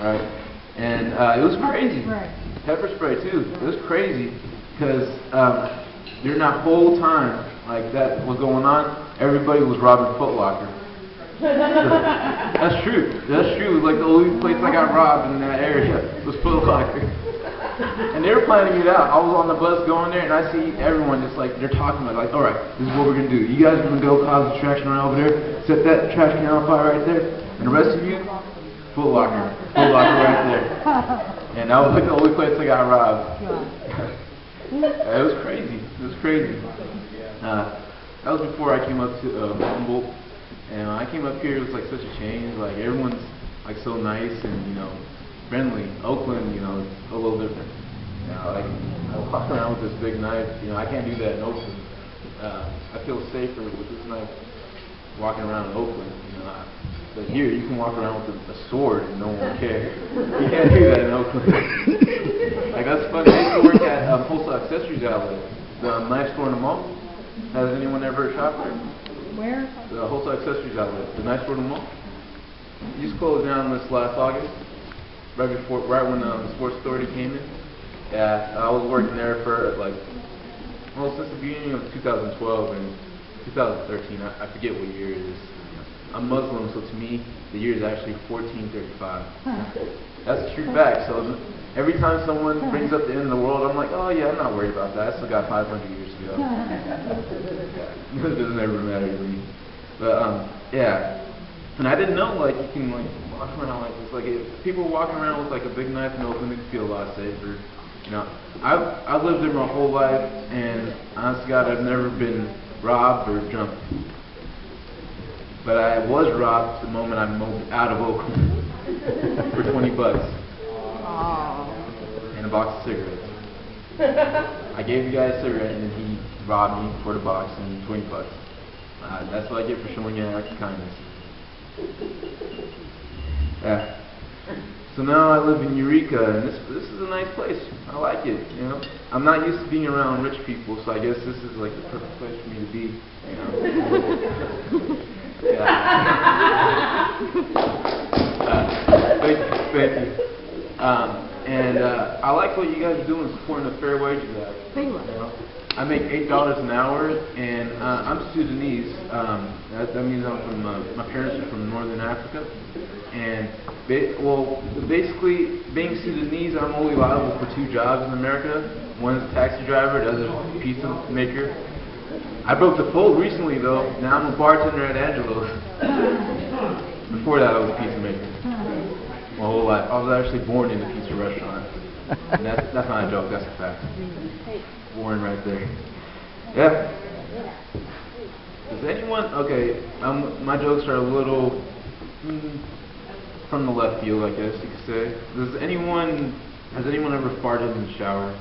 Alright? And it was crazy. Pepper spray too. It was crazy because during that whole time like that was going on, everybody was robbing Foot Locker. That's true. That's true. Like the only place I got robbed in that area was Foot Locker. And they were planning it out. I was on the bus going there, and I see everyone just like they're talking about like, all right, this is what we're gonna do. You guys are gonna go cause distraction right over there, set that trash can on fire right there, and the rest of you, Foot Locker right there. And that was like the only place I got robbed. It was crazy. It was crazy. That was before I came up to Humboldt, and when I came up here, it was like such a change. Like everyone's like so nice and friendly. Oakland, it's a little different. Like I walk around with this big knife. I can't do that in Oakland. I feel safer with this knife walking around in Oakland. But here you can walk around with a sword and no one will care. You can't do that in Oakland. Like that's funny. I used to work at Wholesale Accessories Outlet, the knife store in the mall. Has anyone ever shopped there? Where? The Wholesale Accessories Outlet, the knife store in the mall. It just closed down this last August. Right when the Sports Authority came in. Yeah, I was working there for since the beginning of 2012 and 2013. I forget what year it is. I'm Muslim, so to me, the year is actually 1435. That's a true fact. So every time someone brings up the end of the world, I'm like, oh yeah, I'm not worried about that. I still got 500 years to go. It doesn't ever matter to me. But yeah. And I didn't know you can walk around like this. Like if people were walking around with like a big knife in Oakland, they'd feel a lot safer. I've lived there my whole life, and honest to God, I've never been robbed or jumped. But I was robbed the moment I moved out of Oakland for $20 and a box of cigarettes. I gave the guy a cigarette, and then he robbed me for the box and $20. That's what I get for showing you an act of kindness. Yeah. So now I live in Eureka, and this is a nice place. I like it. I'm not used to being around rich people, so I guess this is like the perfect place for me to be. Yeah. Thank you. And I like what you guys are doing, supporting the Fair Wages Act. I make $8 an hour, and I'm Sudanese. That means I'm from, my parents are from Northern Africa. And basically, being Sudanese, I'm only liable for 2 jobs in America. One is a taxi driver, the other is a pizza maker. I broke the code recently, though. Now I'm a bartender at Angelo's. Before that, I was a pizza maker. My whole life. I was actually born in a pizza restaurant. And that's not a joke, that's a fact. Born right there. Yeah. Does anyone, okay, my jokes are a little from the left field, I guess you could say. Has anyone ever farted in the shower?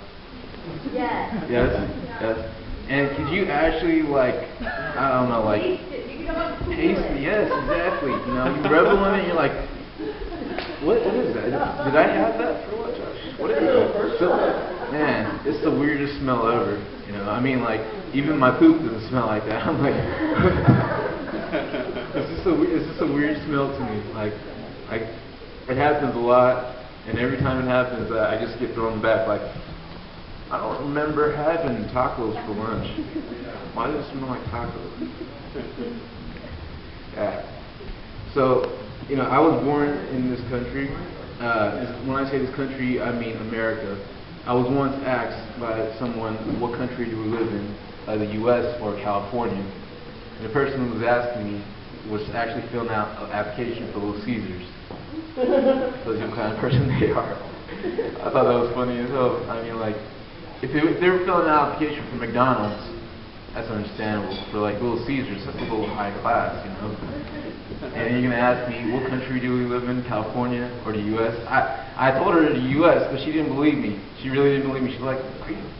Yes. Yes? And could you actually I don't know, taste it? Yes, exactly. You revel in it and you're like, what is that? Did I have that for lunch? What is it? Man, it's the weirdest smell ever. Even my poop doesn't smell like that. I'm like, it's just a weird smell to me. It happens a lot, and every time it happens, I just get thrown back. I don't remember having tacos for lunch. Why does it smell like tacos? Yeah. So, I was born in this country. When I say this country, I mean America. I was once asked by someone, what country do we live in, the U.S. or California? And the person who was asking me was actually filling out an application for Little Caesars. So you know what kind of person they are. I thought that was funny as hell. If they were filling an application for McDonald's, that's understandable. For Little Caesars, that's a little high class, And you're gonna ask me, what country do we live in, California or the U.S.? I told her the U.S., but she didn't believe me. She really didn't believe me. She's like,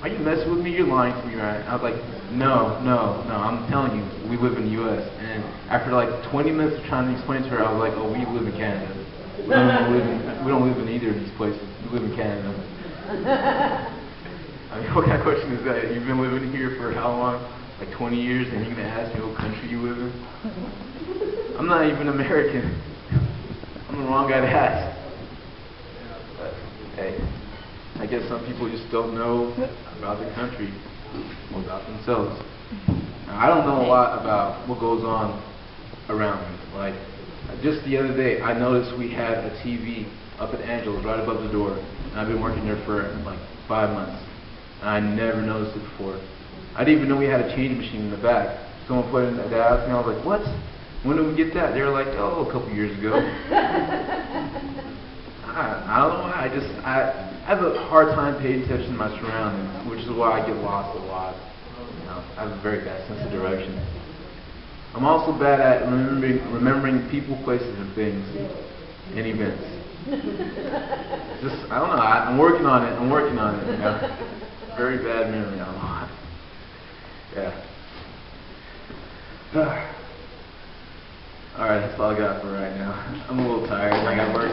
are you messing with me? You're lying to me, right? I was like, no, I'm telling you, we live in the U.S. And after 20 minutes of trying to explain to her, I was like, oh, we live in Canada. We don't live in either of these places. We live in Canada. What kind of question is that? You've been living here for how long? 20 years, and you're going to ask me what country you live in? I'm not even American. I'm the wrong guy to ask. guess some people just don't know about the country or about themselves. Now, I don't know a lot about what goes on around me. Like, just the other day, I noticed we had a TV up at Angela's right above the door, and I've been working there for like 5 months, and I never noticed it before. I didn't even know we had a change machine in the back. Someone put it in the asked me, I was like, what? When did we get that? They were like, oh, a couple years ago. I don't know why. I have a hard time paying attention to my surroundings, which is why I get lost a lot. You know, I have a very bad sense of direction. I'm also bad at remembering people, places, and things, and events. I don't know. I'm working on it. You know, very bad memory. I don't know. Yeah. All right, that's all I got for right now. I'm a little tired. I got work.